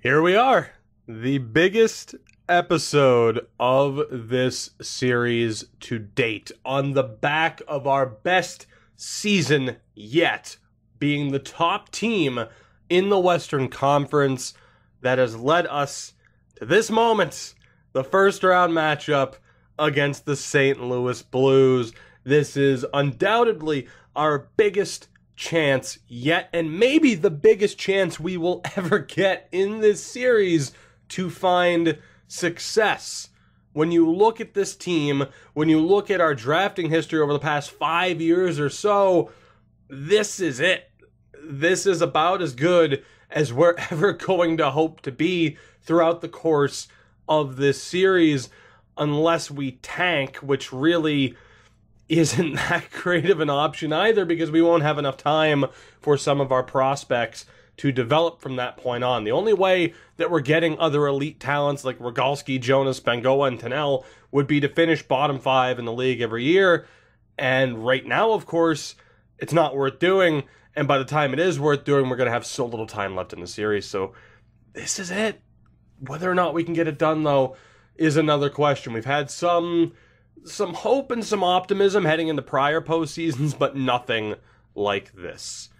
Here we are, the biggest episode of this series to date, on the back of our best season yet, being the top team in the Western Conference that has led us to this moment, the first round matchup against the St. Louis Blues. This is undoubtedly our biggest chance yet, and maybe the biggest chance we will ever get in this series to find success. When you look at this team, when you look at our drafting history over the past 5 years or so, this is it. This is about as good as we're ever going to hope to be throughout the course of this series, unless we tank, which really isn't that great of an option either, because we won't have enough time for some of our prospects to develop from that point on. The only way that we're getting other elite talents like Rogalski, Jonas, Bengoa, and Tannell would be to finish bottom 5 in the league every year. And right now, of course, it's not worth doing. And by the time it is worth doing, we're going to have so little time left in the series. So this is it. Whether or not we can get it done, though, is another question. We've had some hope and some optimism heading into prior postseasons, but nothing like this.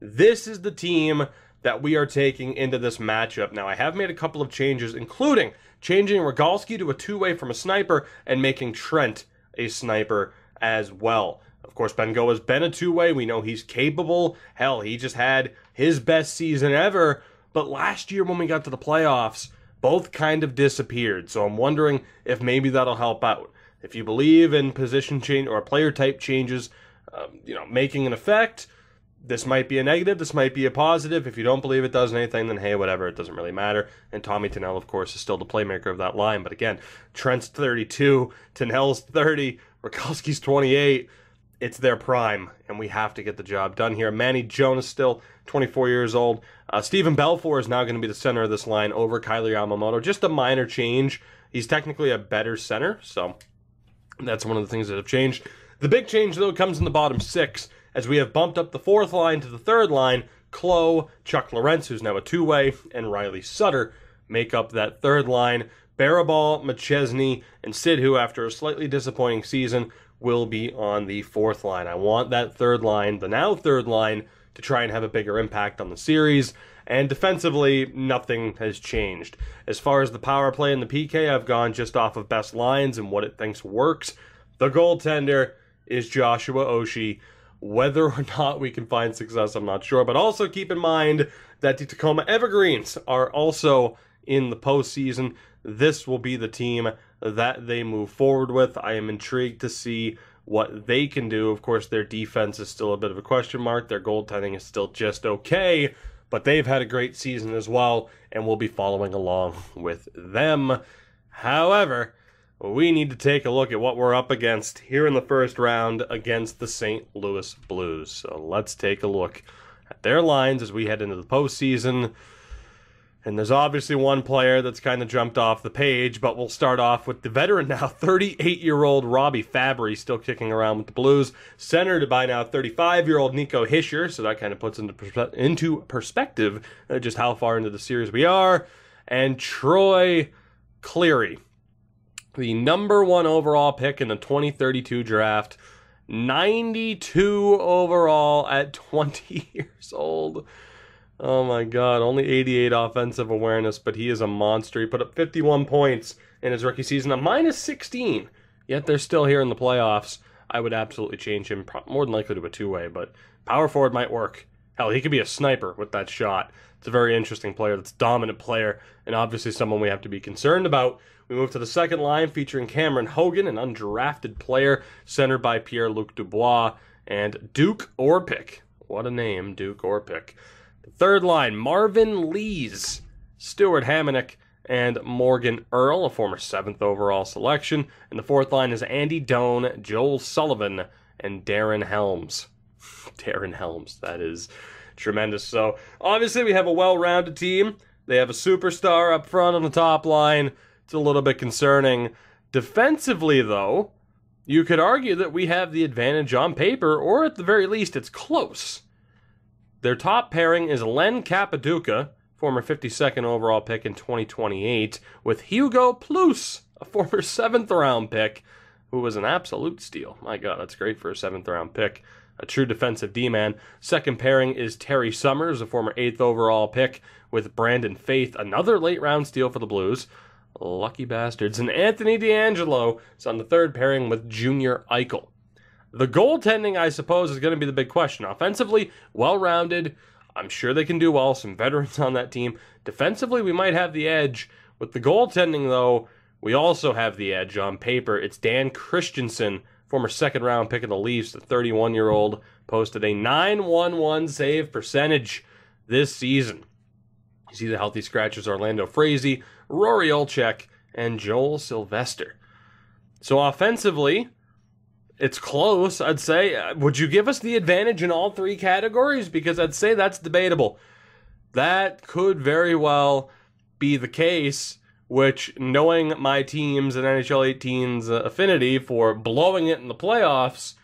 This is the team that we are taking into this matchup. Now, I have made a couple of changes, including changing Rogalski to a two-way from a sniper and making Trent a sniper as well. Of course, Bengoa's been a two-way. We know he's capable. Hell, he just had his best season ever. But last year when we got to the playoffs, both kind of disappeared. So I'm wondering if maybe that'll help out. If you believe in position change or player type changes, making an effect, this might be a negative, this might be a positive. If you don't believe it does anything, then hey, whatever, it doesn't really matter. And Tommy Tannell, of course, is still the playmaker of that line. But again, Trent's 32, Tannell's 30, Rogalski's 28. It's their prime, and we have to get the job done here. Manny Jonas, still 24 years old. Stephen Belfour is now going to be the center of this line over Kyler Yamamoto. Just a minor change. He's technically a better center, so that's one of the things that have changed. The big change, though, comes in the bottom 6, as we have bumped up the 4th line to the 3rd line. Klo, Chuck Lorentz, who's now a two-way, and Riley Sutter make up that 3rd line. Barabal, McChesney, and Sid, who, after a slightly disappointing season, will be on the 4th line. I want that 3rd line, the now 3rd line, to try and have a bigger impact on the series. And defensively, nothing has changed. As far as the power play and the PK, I've gone just off of best lines and what it thinks works. The goaltender is Joshua Oshie. Whether or not we can find success, I'm not sure. But also keep in mind that the Tacoma Evergreens are also in the postseason. This will be the team that they move forward with. I am intrigued to see what they can do. Of course, their defense is still a bit of a question mark. Their goaltending is still just okay, but they've had a great season as well, and we'll be following along with them. However, we need to take a look at what we're up against here in the first round against the St. Louis Blues. So let's take a look at their lines as we head into the postseason. And there's obviously one player that's kind of jumped off the page, but we'll start off with the veteran now, 38-year-old Robbie Fabry, still kicking around with the Blues, centered by now 35-year-old Nico Hischier, so that kind of puts into perspective just how far into the series we are. And Troy Cleary, the number 1 overall pick in the 2032 draft, 92 overall at 20 years old. Oh my God, only 88 offensive awareness, but he is a monster. He put up 51 points in his rookie season, a minus 16, yet they're still here in the playoffs. I would absolutely change him, more than likely to a two-way, but power forward might work. Hell, he could be a sniper with that shot. It's a very interesting player, that's a dominant player, and obviously someone we have to be concerned about. We move to the 2nd line, featuring Cameron Hogan, an undrafted player, centered by Pierre-Luc Dubois, and Duke Orpik. What a name, Duke Orpik. The 3rd line, Marvin Lees, Stuart Hamonic, and Morgan Earl, a former 7th overall selection. And the 4th line is Andy Doan, Joel Sullivan, and Darren Helms. Darren Helms, that is tremendous. So, obviously, we have a well-rounded team. They have a superstar up front on the top line. It's a little bit concerning. Defensively, though, you could argue that we have the advantage on paper, or at the very least, it's close. Their top pairing is Len Capaduca, former 52nd overall pick in 2028, with Hugo Plus, a former 7th round pick, who was an absolute steal. My God, that's great for a 7th round pick. A true defensive D-man. Second pairing is Terry Summers, a former 8th overall pick, with Brandon Faith, another late round steal for the Blues. Lucky bastards. And Anthony D'Angelo is on the third pairing with Junior Eichel. The goaltending, I suppose, is going to be the big question. Offensively, well-rounded. I'm sure they can do well. Some veterans on that team. Defensively, we might have the edge. With the goaltending, though, we also have the edge on paper. It's Dan Christensen, former second-round pick of the Leafs, the 31-year-old, posted a .911 save percentage this season. You see the healthy scratchers: Orlando Frazee, Rory Olczyk, and Joel Sylvester. So offensively, it's close, I'd say. Would you give us the advantage in all three categories? Because I'd say that's debatable. That could very well be the case, which, knowing my team's and NHL 18's affinity for blowing it in the playoffs,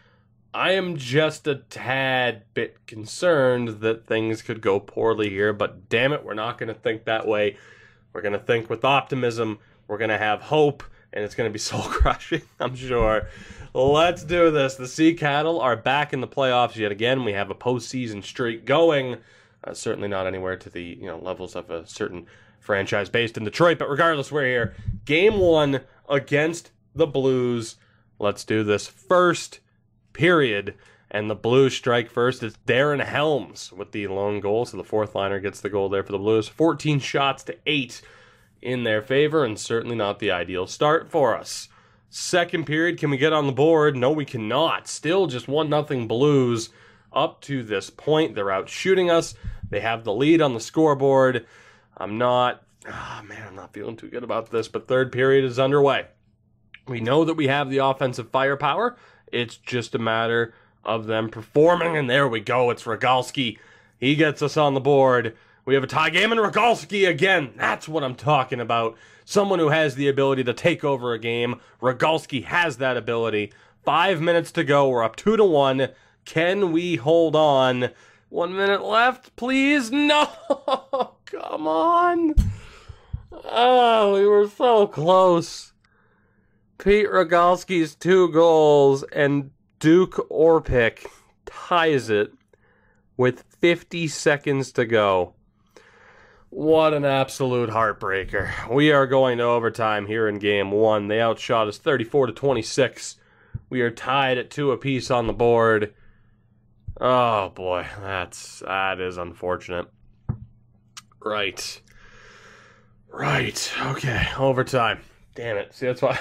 I am just a tad bit concerned that things could go poorly here. But damn it, we're not going to think that way. We're going to think with optimism. We're going to have hope, and it's going to be soul-crushing, I'm sure. Let's do this. The Sea Cattle are back in the playoffs yet again. We have a postseason streak going. Certainly not anywhere to the levels of a certain franchise based in Detroit, but regardless, we're here. Game 1 against the Blues. Let's do this. First period, and the Blues strike first. It's Darren Helms with the lone goal, so the fourth liner gets the goal there for the Blues. 14 shots to 8 in their favor, and certainly not the ideal start for us. Second period, can we get on the board? No, we cannot. Still just 1-0 Blues up to this point. They're out shooting us. They have the lead on the scoreboard. I'm not feeling too good about this, but third period is underway. We know that we have the offensive firepower. It's just a matter of them performing, and there we go. It's Rogalski. He gets us on the board. We have a tie game, and Rogalski again. That's what I'm talking about. Someone who has the ability to take over a game. Rogalski has that ability. 5 minutes to go. We're up 2-1. Can we hold on? 1 minute left, please. No! Come on. Oh, we were so close. Pete Rogalski's 2 goals, and Duke Orpik ties it with 50 seconds to go. What an absolute heartbreaker. We are going to overtime here in Game 1. They outshot us 34-26. We are tied at 2 apiece on the board. Oh boy, that is unfortunate. Right. Okay, overtime. Damn it. See, that's why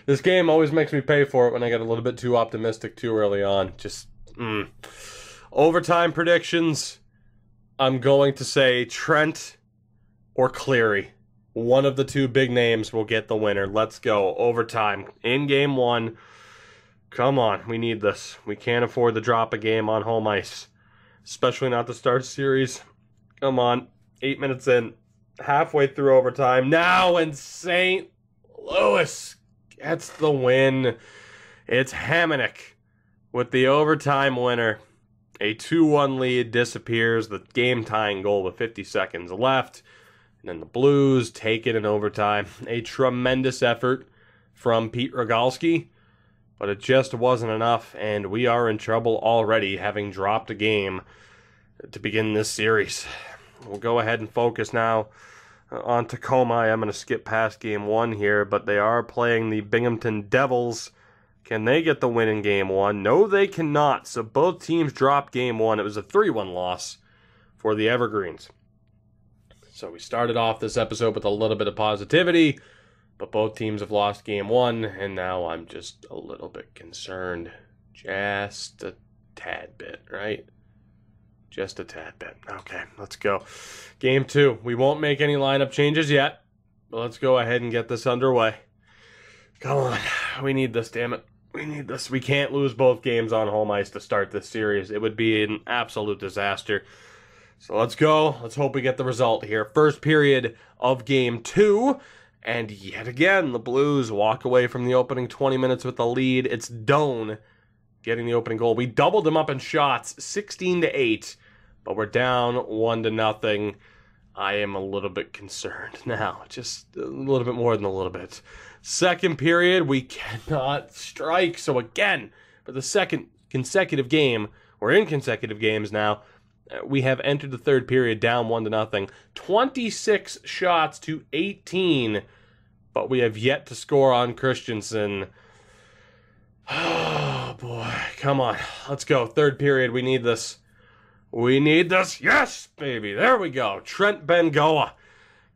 this game always makes me pay for it when I get a little bit too optimistic too early on. Overtime predictions. I'm going to say Trent or Cleary. One of the 2 big names will get the winner. Let's go. Overtime in Game 1. Come on. We need this. We can't afford to drop a game on home ice. Especially not to start series. Come on. 8 minutes in. Halfway through overtime. Now, and St. Louis gets the win. It's Hamonic with the overtime winner. A 2-1 lead disappears. The game-tying goal with 50 seconds left. And then the Blues take it in overtime. A tremendous effort from Pete Rogalski. But it just wasn't enough. And we are in trouble already, having dropped a game to begin this series. We'll go ahead and focus now on Tacoma. I'm going to skip past Game 1 here. But they are playing the Binghamton Devils. Can they get the win in Game 1? No, they cannot. So both teams dropped Game 1. It was a 3-1 loss for the Evergreens. So we started off this episode with a little bit of positivity, but both teams have lost Game 1, and now I'm just a little bit concerned. Just a tad bit, right? Just a tad bit. Okay, let's go. Game 2. We won't make any lineup changes yet, but let's go ahead and get this underway. Come on. We need this, damn it. We need this. We can't lose both games on home ice to start this series. It would be an absolute disaster. So let's go. Let's hope we get the result here. First period of Game 2. And yet again, the Blues walk away from the opening 20 minutes with the lead. It's Doan getting the opening goal. We doubled them up in shots, 16-8. But we're down 1-0. I am a little bit concerned now. Just a little bit more than a little bit. Second period, we cannot strike. So again, for the second consecutive game, we're in consecutive games now, we have entered the third period down 1-0. 26 shots to 18, but we have yet to score on Christensen. Oh, boy. Come on. Let's go. Third period. We need this. We need this. Yes, baby. There we go. Trent Bengoa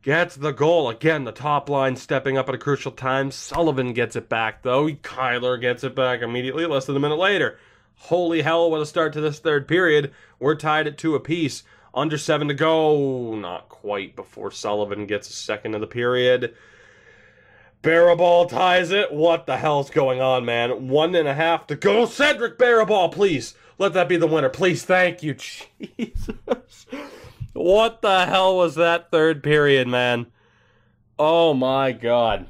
gets the goal. Again, the top line stepping up at a crucial time. Sullivan gets it back, though. Kyler gets it back immediately, less than a minute later. Holy hell, what a start to this third period. We're tied at 2 apiece. Under 7 to go. Not quite before Sullivan gets a second of the period. Barabal ties it. What the hell's going on, man? 1.5 to go. Cedric Barabal, please. Let that be the winner. Please, thank you. Jesus. What the hell was that third period, man? Oh, my God.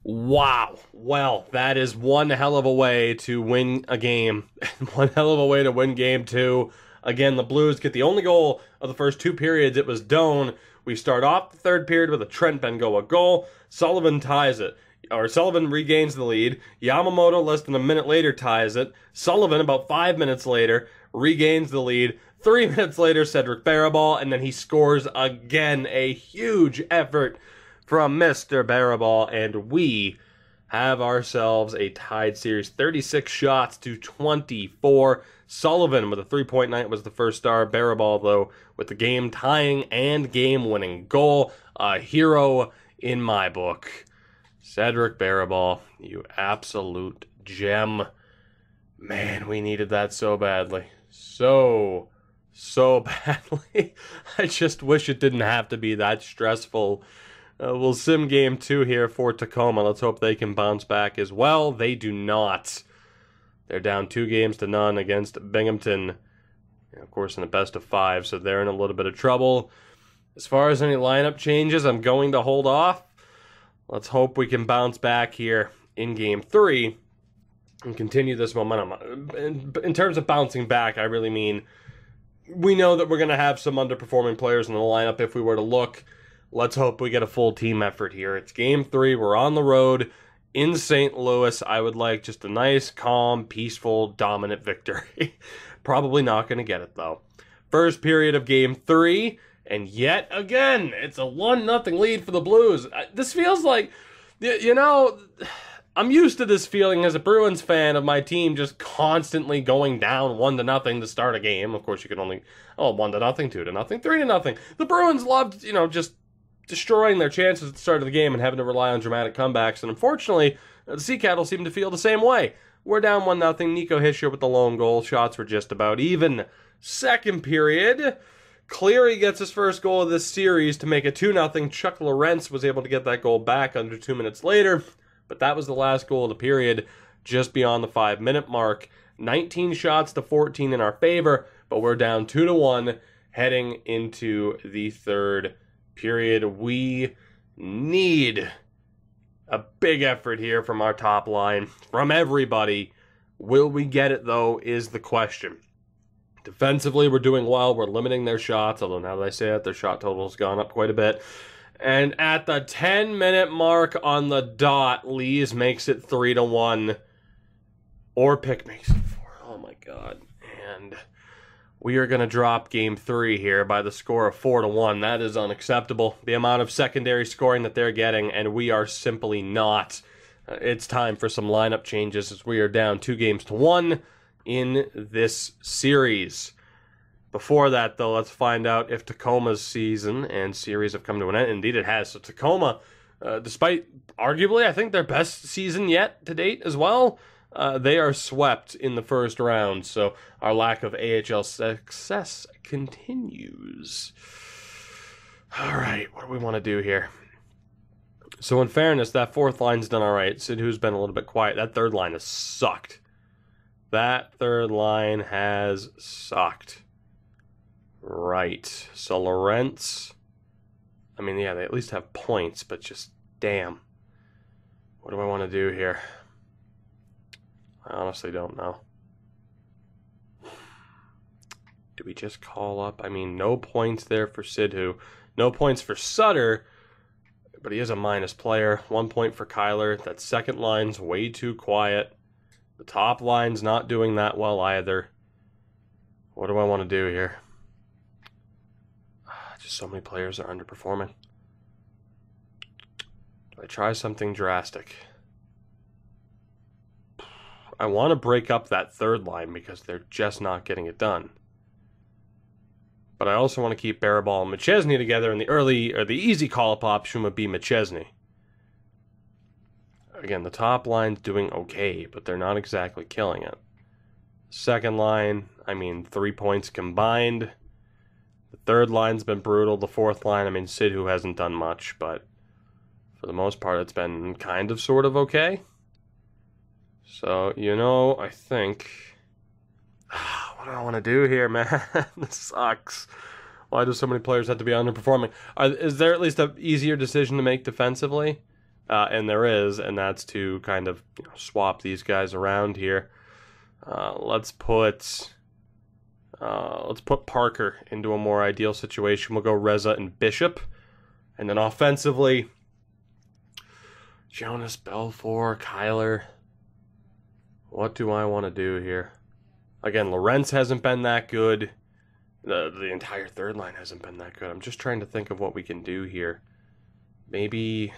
Wow. Well, that is one hell of a way to win a game. One hell of a way to win game 2. Again, the Blues get the only goal of the first 2 periods. It was Doan. We start off the third period with a Trent Bengoa goal. Sullivan ties it. Or Sullivan regains the lead. Yamamoto, less than a minute later, ties it. Sullivan, about 5 minutes later, regains the lead. 3 minutes later, Cedric Barabal, and then he scores again. A huge effort from Mr. Barabal, and we have ourselves a tied series. 36 shots to 24. Sullivan with a 3-point night was the first star. Barabal, though, with the game-tying and game-winning goal. A hero in my book. Cedric Barabal, you absolute gem. Man, we needed that so badly. So badly. I just wish it didn't have to be that stressful. We'll sim game 2 here for Tacoma. Let's hope they can bounce back as well. They do not. They're down 2-0 against Binghamton. Of course, in a best of 5, so they're in a little bit of trouble. As far as any lineup changes, I'm going to hold off. Let's hope we can bounce back here in game 3 and continue this momentum. In terms of bouncing back, I really mean we know that we're going to have some underperforming players in the lineup if we were to look. Let's hope we get a full team effort here. It's game 3. We're on the road in St. Louis. I would like just a nice, calm, peaceful, dominant victory. Probably not going to get it, though. First period of game 3, and yet again, it's a 1-0 lead for the Blues. This feels like, you know, I'm used to this feeling as a Bruins fan of my team just constantly going down 1-0 to start a game. Of course, you can only, 1-0, 2-0, 3-0. The Bruins loved, just destroying their chances at the start of the game and having to rely on dramatic comebacks. And unfortunately, the Sea Cattle seem to feel the same way. We're down 1-0. Nico Hischier with the lone goal. Shots were just about even. Second period, Cleary gets his first goal of this series to make it 2-0. Chuck Lorentz was able to get that goal back under 2 minutes later. But that was the last goal of the period, just beyond the 5-minute mark. 19 shots to 14 in our favor, but we're down 2-1 heading into the third period. We need a big effort here from our top line, from everybody. Will we get it, though, is the question. Defensively, we're doing well. We're limiting their shots, although now that I say it, their shot total has gone up quite a bit. And at the 10-minute mark on the dot, Lees makes it 3-1. Orpik makes it 4. Oh, my God. And we are going to drop game 3 here by the score of 4-1. That is unacceptable. The amount of secondary scoring that they're getting, and we are simply not. It's time for some lineup changes as we are down 2-1 in this series. Before that, though, let's find out if Tacoma's season and series have come to an end. Indeed, it has. So Tacoma, despite arguably, I think, their best season yet to date as well, they are swept in the first round. So our lack of AHL success continues. All right, what do we want to do here? So in fairness, that fourth line's done all right. Sidhu's been a little bit quiet. That third line has sucked. That third line has sucked. Right. So Lorentz, I mean, yeah, they at least have points, but just, damn. What do I want to do here? I honestly don't know. Do we just call up? I mean, no points there for Sidhu. No points for Sutter, but he is a minus player. 1 point for Kyler. That second line's way too quiet. The top line's not doing that well either. What do I want to do here? Just so many players are underperforming. Do I try something drastic? I want to break up that third line because they're just not getting it done. But I also want to keep Barabal and McChesney together, and the easy call-up option would be McChesney. Again, the top line's doing okay, but they're not exactly killing it. Second line, 3 points combined. The third line's been brutal. The fourth line, Sidhu hasn't done much, but for the most part, it's been kind of sort of okay. So, I think... What do I want to do here, man? This sucks. Why do so many players have to be underperforming? Is there at least an easier decision to make defensively? And there is, and that's to kind of swap these guys around here. Let's put Parker into a more ideal situation. We'll go Reza and Bishop. And then offensively, Jonas, Belfour, Kyler. What do I want to do here? Again, Lorentz hasn't been that good. The entire third line hasn't been that good. I'm just trying to think of what we can do here. Maybe...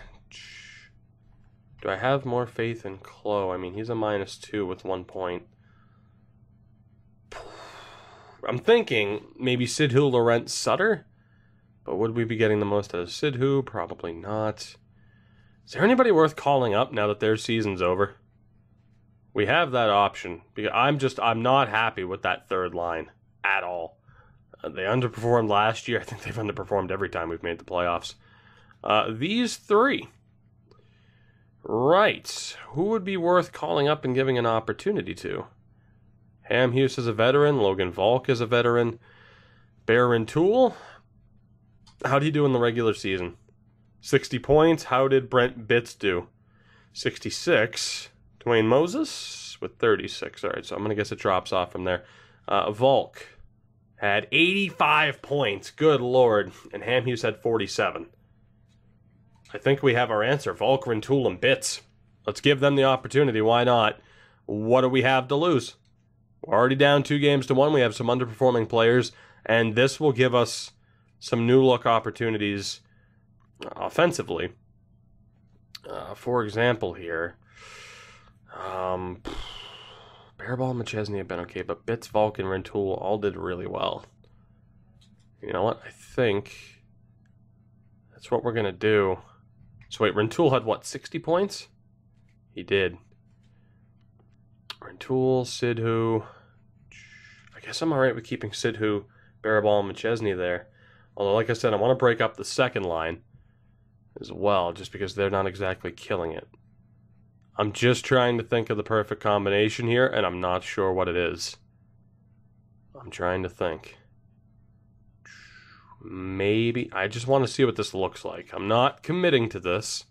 Do I have more faith in Klo? He's a -2 with 1 point. I'm thinking maybe Sidhu, Lorentz, Sutter? But would we be getting the most out of Sidhu? Probably not. Is there anybody worth calling up now that their season's over? We have that option. Because I'm not happy with that third line at all. They underperformed last year. I think they've underperformed every time we've made the playoffs. These three. Right. Who would be worth calling up and giving an opportunity to? Hamhuis is a veteran. Logan Volk is a veteran. Baron Tool. How'd he do in the regular season? 60 points. How did Brent Bitts do? 66. Dwayne Moses with 36. All right, so I'm going to guess it drops off from there. Volk had 85 points. Good Lord. And Hamhuis had 47. I think we have our answer. Volk, Rintoul, and Bitts. Let's give them the opportunity. Why not? What do we have to lose? We're already down 2-1. We have some underperforming players, and this will give us some new-look opportunities offensively. For example here, Barabal and McChesney have been okay, but Bitts, Volk, and Rintoul all did really well. You know what? I think that's what we're going to do. So wait, Rintoul had what, 60 points? He did. Rintoul, Sidhu. I guess I'm alright with keeping Sidhu, Barabal, and McChesney there. Although, like I said, I want to break up the second line as well, just because they're not exactly killing it. I'm just trying to think of the perfect combination here, and I'm not sure what it is. I'm trying to think. Maybe. I just want to see what this looks like. I'm not committing to this.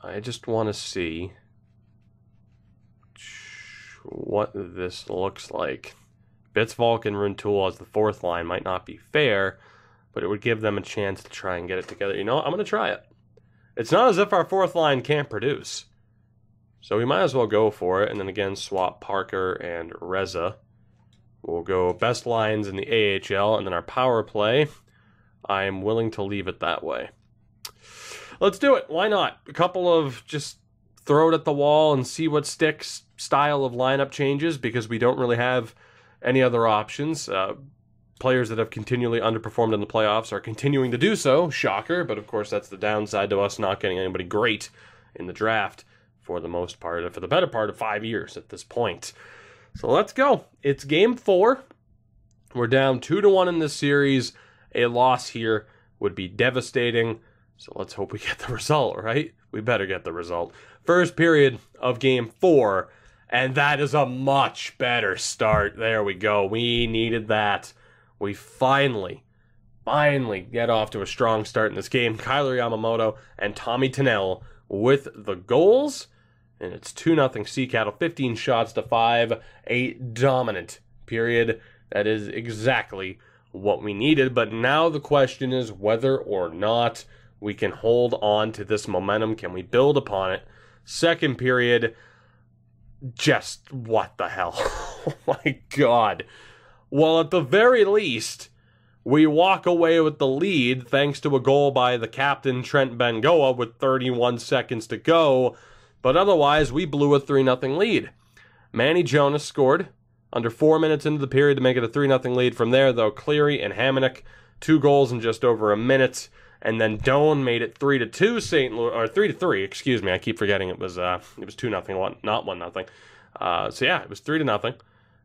I just want to see what this looks like. Bitts, Volk, and Rintoul as the fourth line might not be fair, but it would give them a chance to try and get it together. You know what? I'm going to try it. It's not as if our fourth line can't produce. So we might as well go for it, and then again swap Parker and Reza. We'll go best lines in the AHL, and then our power play, I am willing to leave it that way. Let's do it. Why not? A couple of just throw it at the wall and see what sticks style of lineup changes, because we don't really have any other options. Players that have continually underperformed in the playoffs are continuing to do so. Shocker, but of course that's the downside to us not getting anybody great in the draft for the most part, for the better part of 5 years at this point. So let's go. It's game 4. We're down 2-1 in this series. A loss here would be devastating. So let's hope we get the result, right? We better get the result. First period of game 4. And that is a much better start. There we go. We needed that. We finally get off to a strong start in this game. Kyler Yamamoto and Tommy Tunnell with the goals. And it's 2-0 Sea Cattle, 15 shots to 5. A dominant period. That is exactly what we needed. But now the question is whether or not we can hold on to this momentum. Can we build upon it? Second period, just what the hell? Oh my God. Well, at the very least, we walk away with the lead thanks to a goal by the captain, Trent Bengoa, with 31 seconds to go. But otherwise, we blew a 3-0 lead. Manny Jonas scored under 4 minutes into the period to make it a 3-0 lead. From there, though, Cleary and Hamonic, 2 goals in just over a minute. And then Doan made it 3-2 St. Louis, or 3-3, excuse me. I keep forgetting it was 2-0, not 1-0. So yeah, it was 3-0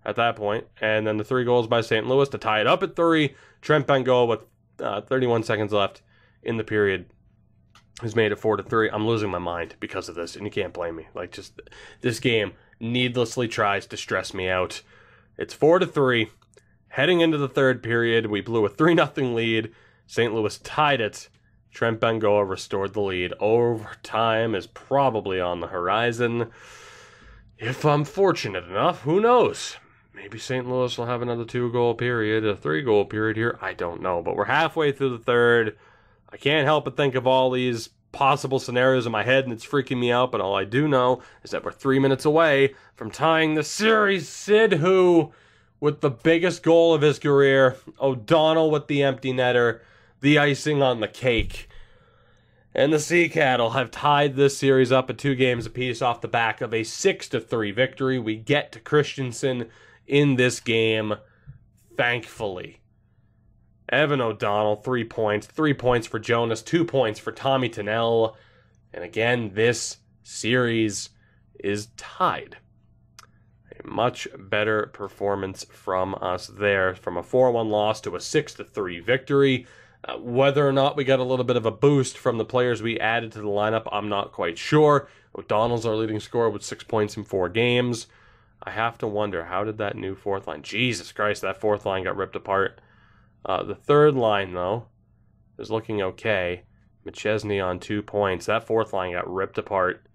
at that point. And then the 3 goals by St. Louis to tie it up at 3. Trent Bengoa with 31 seconds left in the period has made it 4-3. I'm losing my mind because of this, and you can't blame me. Like, just this game needlessly tries to stress me out. It's 4-3. Heading into the third period, we blew a 3-0 lead. St. Louis tied it. Trent Bengoa restored the lead. Overtime is probably on the horizon. If I'm fortunate enough, who knows? Maybe St. Louis will have another 2-goal period, a 3-goal period here. I don't know, but we're halfway through the third. I can't help but think of all these possible scenarios in my head, and it's freaking me out, but all I do know is that we're 3 minutes away from tying the series. Sid, who, with the biggest goal of his career, O'Donnell with the empty netter, the icing on the cake. And the Sea Cattle have tied this series up at 2 games apiece off the back of a 6-3 victory. We get to Christensen in this game, thankfully. Evan O'Donnell, 3 points. 3 points for Jonas, 2 points for Tommy Tunnell. And again, this series is tied. A much better performance from us there, from a 4-1 loss to a 6-3 victory. Whether or not we got a little bit of a boost from the players we added to the lineup, I'm not quite sure. O'Donnell's our leading scorer with 6 points in 4 games. I have to wonder, how did that new fourth line... Jesus Christ, that fourth line got ripped apart. The third line, though, is looking okay. McChesney on 2 points. That fourth line got ripped apart.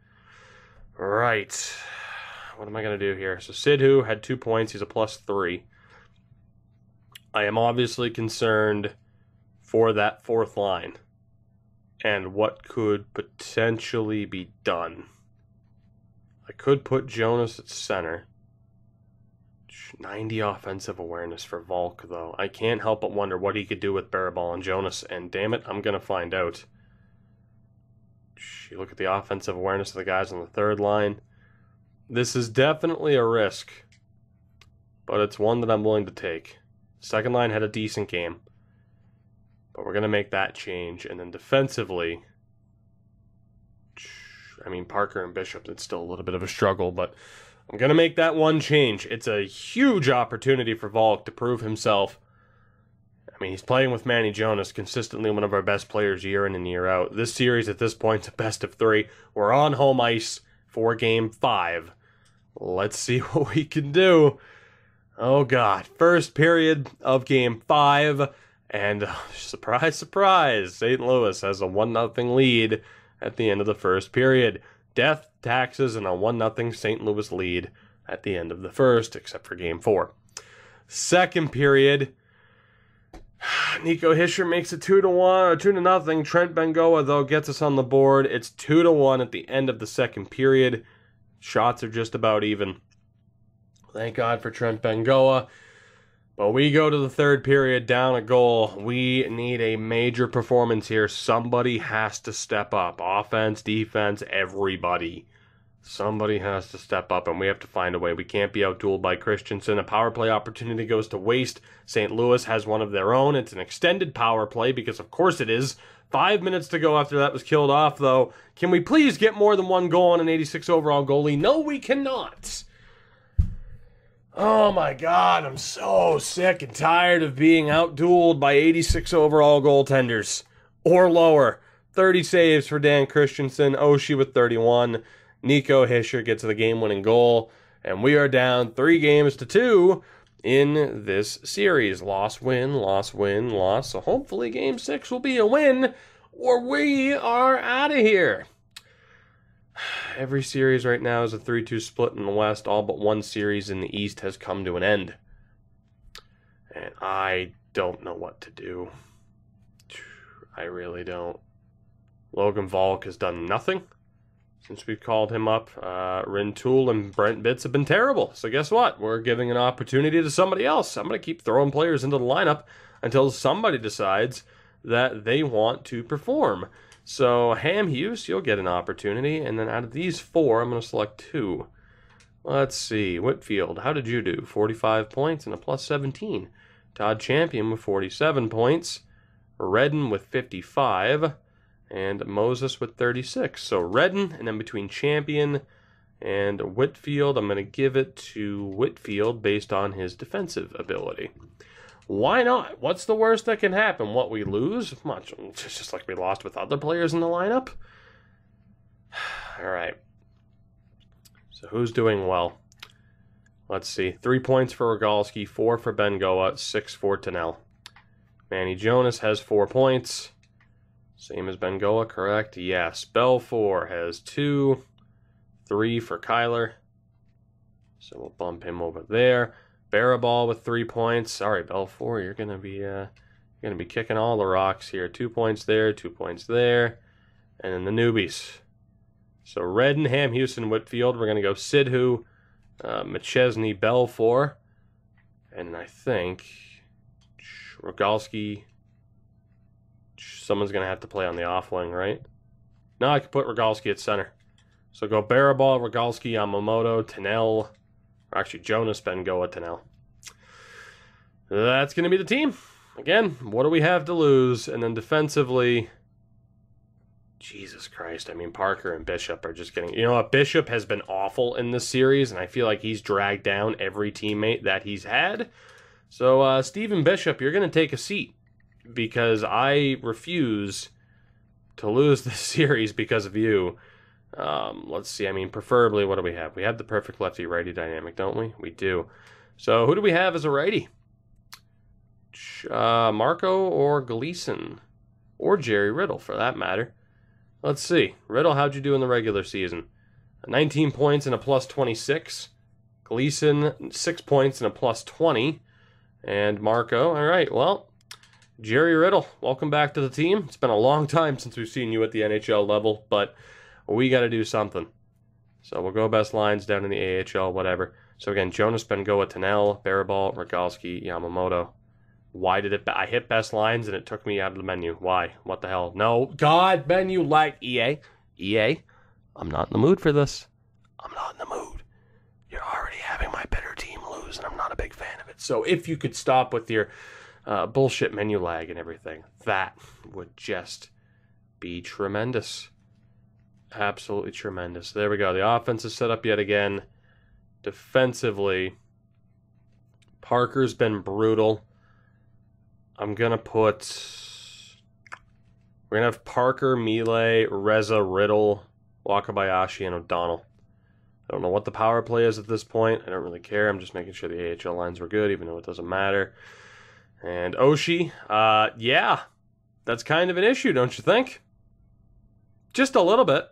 Right. What am I going to do here? So Sidhu had 2 points. He's a +3. I am obviously concerned for that fourth line and what could potentially be done. I could put Jonas at center. 90 offensive awareness for Volk, though. I can't help but wonder what he could do with Barabal and Jonas, and damn it, I'm going to find out. You look at the offensive awareness of the guys on the third line. This is definitely a risk, but it's one that I'm willing to take. Second line had a decent game, but we're going to make that change. And then defensively, I mean, Parker and Bishop, it's still a little bit of a struggle, but I'm going to make that one change. It's a huge opportunity for Volk to prove himself. I mean, he's playing with Manny Jonas, consistently one of our best players year in and year out. This series at this point is a best of 3. We're on home ice for Game 5. Let's see what we can do. Oh, God. First period of Game 5. And surprise, surprise, St. Louis has a 1-0 lead at the end of the first period. Death, taxes, and a 1-0 St. Louis lead at the end of the first, except for Game 4. Second period, Nico Hischier makes it 2-1 or 2-0. Trent Bengoa, though, gets us on the board. It's 2-1 at the end of the second period. Shots are just about even. Thank God for Trent Bengoa. But we go to the third period down a goal. We need a major performance here. Somebody has to step up. Offense, defense, everybody. Somebody has to step up, and we have to find a way. We can't be outdueled by Christensen. A power play opportunity goes to waste. St. Louis has one of their own. It's an extended power play, because of course it is. 5 minutes to go after that was killed off, though. Can we please get more than one goal on an 86 overall goalie? No, we cannot. Oh my God, I'm so sick and tired of being outdueled by 86 overall goaltenders. Or lower. 30 saves for Dan Christensen. Oshie with 31. Nico Hischier gets the game-winning goal. And we are down 3-2 in this series. Loss, win, loss, win, loss. So hopefully Game 6 will be a win, or we are out of here. Every series right now is a 3-2 split in the West. All but one series in the East has come to an end. And I don't know what to do. I really don't. Logan Volk has done nothing since we called him up. Rintoul and Brent Bitts have been terrible. So guess what? We're giving an opportunity to somebody else. I'm going to keep throwing players into the lineup until somebody decides that they want to perform. So Ham Hughes, you'll get an opportunity. And then out of these 4, I'm going to select 2. Let's see. Whitfield, how did you do? 45 points and a plus 17. Todd Champion with 47 points. Redden with 55. And Moses with 36. So Redden, and then between Champion and Whitfield, I'm going to give it to Whitfield based on his defensive ability. Why not? What's the worst that can happen? What, we lose? Much. It's just like we lost with other players in the lineup. All right. So who's doing well? Let's see. 3 points for Rogalski, 4 for Bengoa, 6 for Tennell. Manny Jonas has 4 points. Same as Bengoa, correct? Yes. Belfour has 2. 3 for Kyler. So we'll bump him over there. Barabal with 3 points. Sorry, Belfour, you're gonna be kicking all the rocks here. 2 points there, 2 points there. And then the newbies. So Redden, Ham, Houston, Whitfield. We're gonna go Sidhu, McChesney, Belfour. And I think Rogalski. Someone's going to have to play on the off wing, right? No, I could put Rogalski at center. So go Barabal, Rogalski, Yamamoto, Tennell. Or actually, Jonas, Bengoa, Tennell. That's going to be the team. Again, what do we have to lose? And then defensively, Jesus Christ. I mean, Parker and Bishop are just getting... You know what? Bishop has been awful in this series, and I feel like he's dragged down every teammate that he's had. So, Steven Bishop, you're going to take a seat, because I refuse to lose this series because of you. Let's see. I mean, preferably, what do we have? We have the perfect lefty-righty dynamic, don't we? We do. So, who do we have as a righty? Marco or Gleason? Or Jerry Riddle, for that matter. Let's see. Riddle, how'd you do in the regular season? 19 points and a plus 26. Gleason, 6 points and a plus 20. And Marco, all right, well... Jerry Riddle, welcome back to the team. It's been a long time since we've seen you at the NHL level, but we got to do something. So we'll go best lines down in the AHL, whatever. So again, Jonas, Bengoa, Tennell, Barabal, Rogalski, Yamamoto. Why did it... I hit best lines and it took me out of the menu. Why? What the hell? No. God, menu like EA. EA, I'm not in the mood for this. I'm not in the mood. You're already having my better team lose, and I'm not a big fan of it. So if you could stop with your... bullshit menu lag and everything. That would just be tremendous. Absolutely tremendous. There we go. The offense is set up yet again. Defensively, Parker's been brutal. I'm going to put... We're going to have Parker, Miele, Reza, Riddle, Wakabayashi, and O'Donnell. I don't know what the power play is at this point. I don't really care. I'm just making sure the AHL lines were good, even though it doesn't matter. And Oshie, yeah, that's kind of an issue, don't you think? Just a little bit.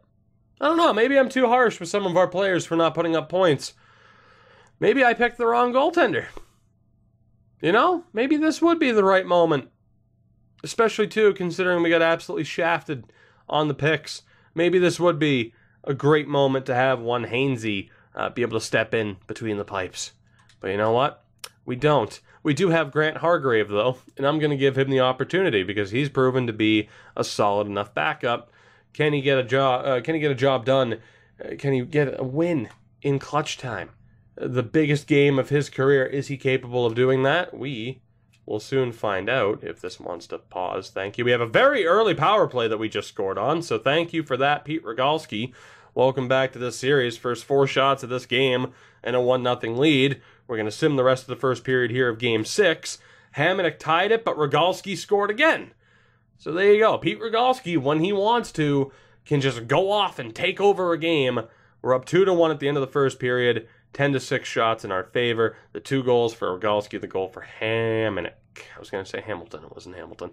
I don't know, maybe I'm too harsh with some of our players for not putting up points. Maybe I picked the wrong goaltender. You know, maybe this would be the right moment. Especially, too, considering we got absolutely shafted on the picks. Maybe this would be a great moment to have one Hainsey be able to step in between the pipes. But you know what? We don't. We do have Grant Hargreaves, though, and I'm going to give him the opportunity because he's proven to be a solid enough backup. Can he get a job? Can he get a job done? Can he get a win in clutch time? The biggest game of his career. Is he capable of doing that? We will soon find out. If this wants to pause, thank you. We have a very early power play that we just scored on, so thank you for that, Pete Rogalski. Welcome back to this series. First 4 shots of this game and a 1-0 lead. We're going to sim the rest of the first period here of Game 6. Hamonic tied it, but Rogalski scored again. So there you go. Pete Rogalski, when he wants to, can just go off and take over a game. We're up 2-1 at the end of the first period. 10-6 shots in our favor. The 2 goals for Rogalski, the goal for Hamonic. I was going to say Hamilton. It wasn't Hamilton.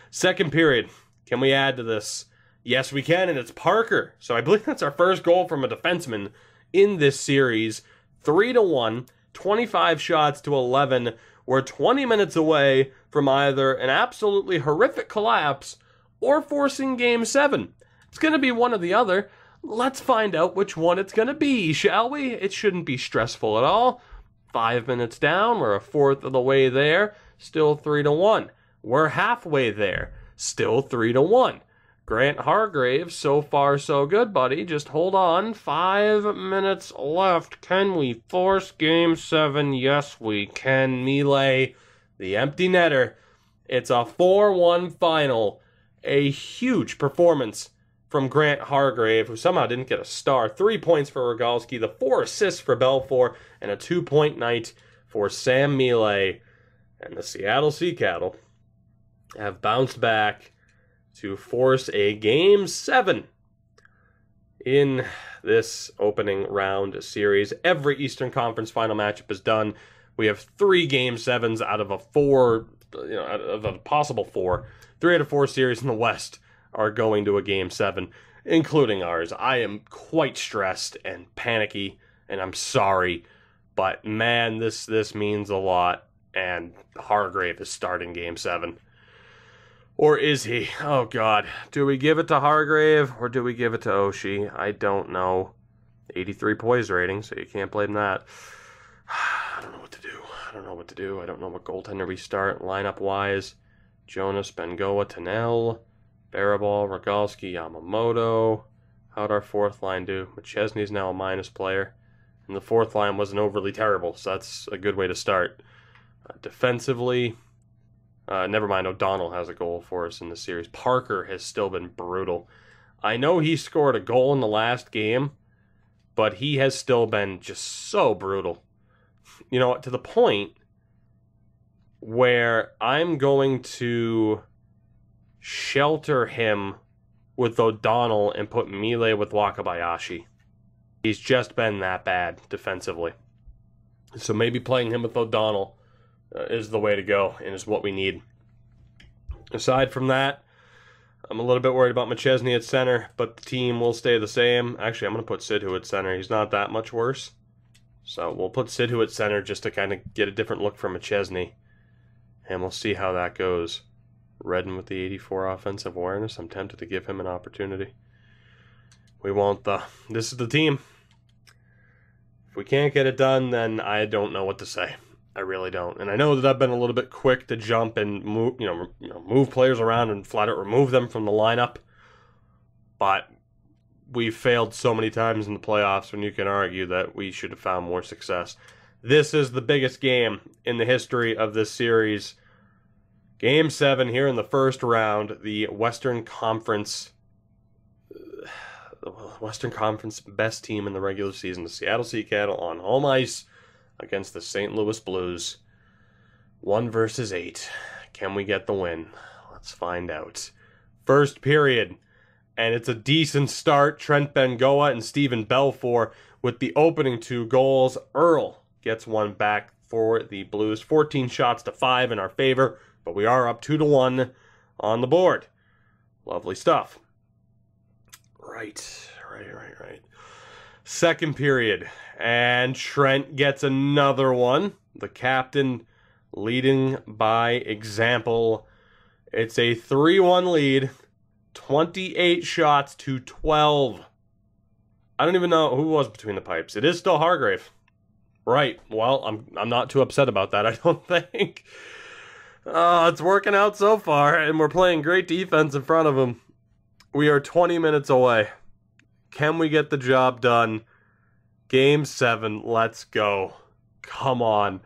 Second period. Can we add to this? Yes, we can, and it's Parker. So I believe that's our first goal from a defenseman in this series. 3-1. 25 shots to 11 We're 20 minutes away from either an absolutely horrific collapse or forcing Game 7. It's going to be one or the other. Let's find out which one it's going to be, shall we? It shouldn't be stressful at all. 5 minutes down, we're a fourth of the way there, still 3-1. We're halfway there, still 3-1. Grant Hargreaves, so far so good, buddy. Just hold on. 5 minutes left. Can we force Game 7? Yes, we can. Mile, the empty netter. It's a 4-1 final. A huge performance from Grant Hargrave, who somehow didn't get a star. 3 points for Rogalski, the 4 assists for Belfour, and a 2-point night for Sam Mile. And the Seattle Sea Cattle have bounced back to force a Game 7 in this opening round series. Every Eastern Conference final matchup is done. We have 3 Game 7s out of a out of a possible 4. 3 out of 4 series in the West are going to a Game 7, including ours. I am quite stressed and panicky, and I'm sorry, but man, this means a lot, and Hargrave is starting Game 7. Or is he? Oh, God. Do we give it to Hargrave or do we give it to Oshie? I don't know. 83 poise rating, so you can't blame that. I don't know what to do. I don't know what goaltender we start lineup-wise. Jonas, Bengoa, Tanel, Barabal, Rogalski, Yamamoto. How'd our fourth line do? McChesney's now a minus player. And the fourth line wasn't overly terrible, so that's a good way to start. Defensively... never mind, O'Donnell has a goal for us in the series. Parker has still been brutal. I know he scored a goal in the last game, but he has still been just so brutal. You know, to the point where I'm going to shelter him with O'Donnell and put Mile with Wakabayashi. He's just been that bad defensively. So maybe playing him with O'Donnell is the way to go and is what we need. Aside from that, I'm a little bit worried about McChesney at center, but the team will stay the same. Actually, I'm going to put Sidhu at center. He's not that much worse. So we'll put Sidhu at center just to kind of get a different look from McChesney. And we'll see how that goes. Redden with the 84 offensive awareness. I'm tempted to give him an opportunity. We won't, though. This is the team. If we can't get it done, then I don't know what to say. I really don't. And I know that I've been a little bit quick to jump and move players around and flat out remove them from the lineup. But we've failed so many times in the playoffs when you can argue that we should have found more success. This is the biggest game in the history of this series. Game 7 here in the first round. The Western Conference best team in the regular season, the Seattle Sea Cattle, on home ice against the St. Louis Blues. 1 versus 8. Can we get the win? Let's find out. First period. And it's a decent start. Trent Bengoa and Steven Belfour with the opening 2 goals. Earl gets one back for the Blues. 14 shots to 5 in our favor. But we are up 2-1 on the board. Lovely stuff. Right. Second period. And Trent gets another one. The captain leading by example. It's a 3-1 lead. 28 shots to 12. I don't even know who was between the pipes. It is still Hargrave. Right. Well, I'm not too upset about that, I don't think. It's working out so far, and we're playing great defense in front of him. We are 20 minutes away. Can we get the job done? Game 7, let's go. Come on.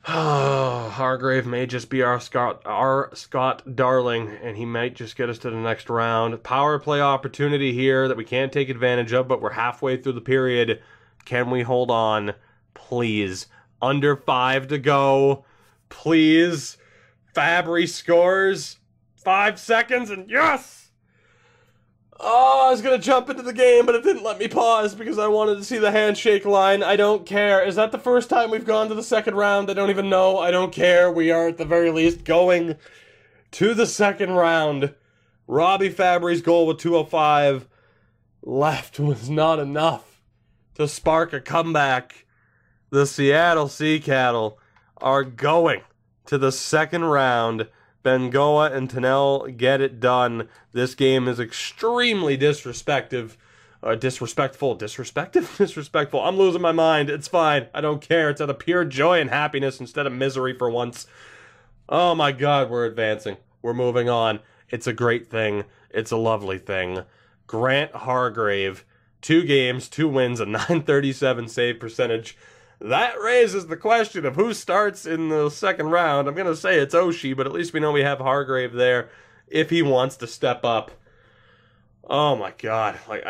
Hargrave may just be our Scott Darling, and he might just get us to the next round. Power play opportunity here that we can't take advantage of, but we're halfway through the period. Can we hold on? Please. Under 5 to go. Please. Fabry scores. 5 seconds, and yes! Oh, I was going to jump into the game, but it didn't let me pause because I wanted to see the handshake line. I don't care. Is that the first time we've gone to the second round? I don't even know. I don't care. We are, at the very least, going to the second round. Robbie Fabry's goal with 2:05 left was not enough to spark a comeback. The Seattle Sea Cattle are going to the second round. Bengoa and Tennell get it done. This game is extremely disrespectful. I'm losing my mind. It's fine. I don't care. It's out of pure joy and happiness instead of misery for once. Oh my God, we're advancing. We're moving on. It's a great thing. It's a lovely thing. Grant Hargreaves, 2 games, 2 wins, a .937 save percentage. That raises the question of who starts in the second round. I'm going to say it's Oshie, but at least we know we have Hargreaves there if he wants to step up. Oh my God. Like,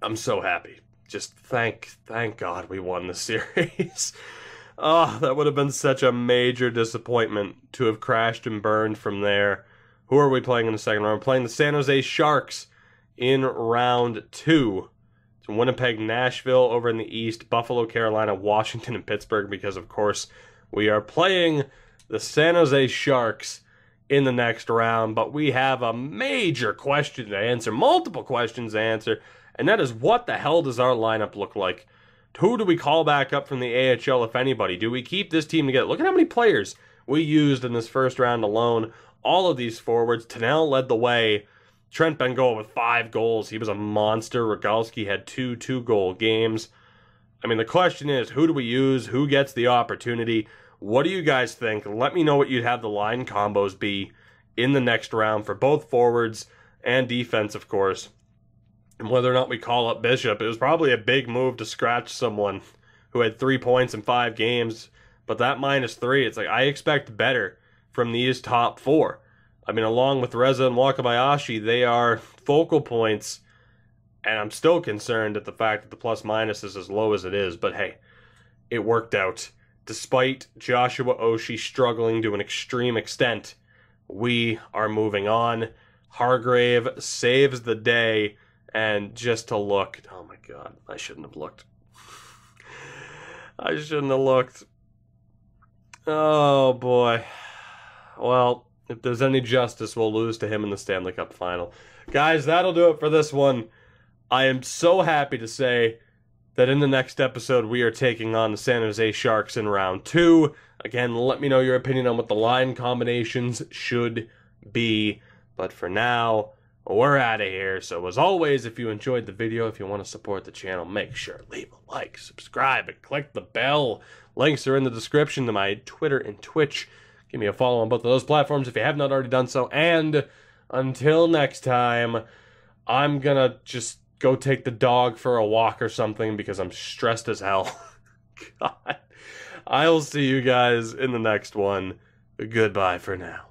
I'm so happy. Just thank God we won the series. Oh, that would have been such a major disappointment to have crashed and burned from there. Who are we playing in the second round? We're playing the San Jose Sharks in round 2. It's Winnipeg, Nashville over in the East, Buffalo, Carolina, Washington, and Pittsburgh, because, of course, we are playing the San Jose Sharks in the next round. But we have a major question to answer, multiple questions to answer, and that is, what the hell does our lineup look like? Who do we call back up from the AHL, if anybody? Do we keep this team together? Look at how many players we used in this first round alone. All of these forwards. Tennell led the way. Trent Bengoa with 5 goals. He was a monster. Rogalski had 2 2-goal games. I mean, the question is, who do we use? Who gets the opportunity? What do you guys think? Let me know what you'd have the line combos be in the next round for both forwards and defense, of course. And whether or not we call up Bishop, it was probably a big move to scratch someone who had 3 points in 5 games. But that -3, it's like, I expect better from these top 4. I mean, along with Reza and Wakabayashi, they are focal points, and I'm still concerned at the fact that the plus-minus is as low as it is, but hey, it worked out. Despite Joshua Oshie struggling to an extreme extent, we are moving on. Hargreaves saves the day, and just to look, oh my God, I shouldn't have looked. I shouldn't have looked. Oh boy. Well, if there's any justice, we'll lose to him in the Stanley Cup final. Guys, that'll do it for this one. I am so happy to say that in the next episode, we are taking on the San Jose Sharks in round 2. Again, let me know your opinion on what the line combinations should be. But for now, we're out of here. So as always, if you enjoyed the video, if you want to support the channel, make sure to leave a like, subscribe, and click the bell. Links are in the description to my Twitter and Twitch. Give me a follow on both of those platforms if you have not already done so. And until next time, I'm gonna just go take the dog for a walk or something because I'm stressed as hell. God. I'll see you guys in the next one. Goodbye for now.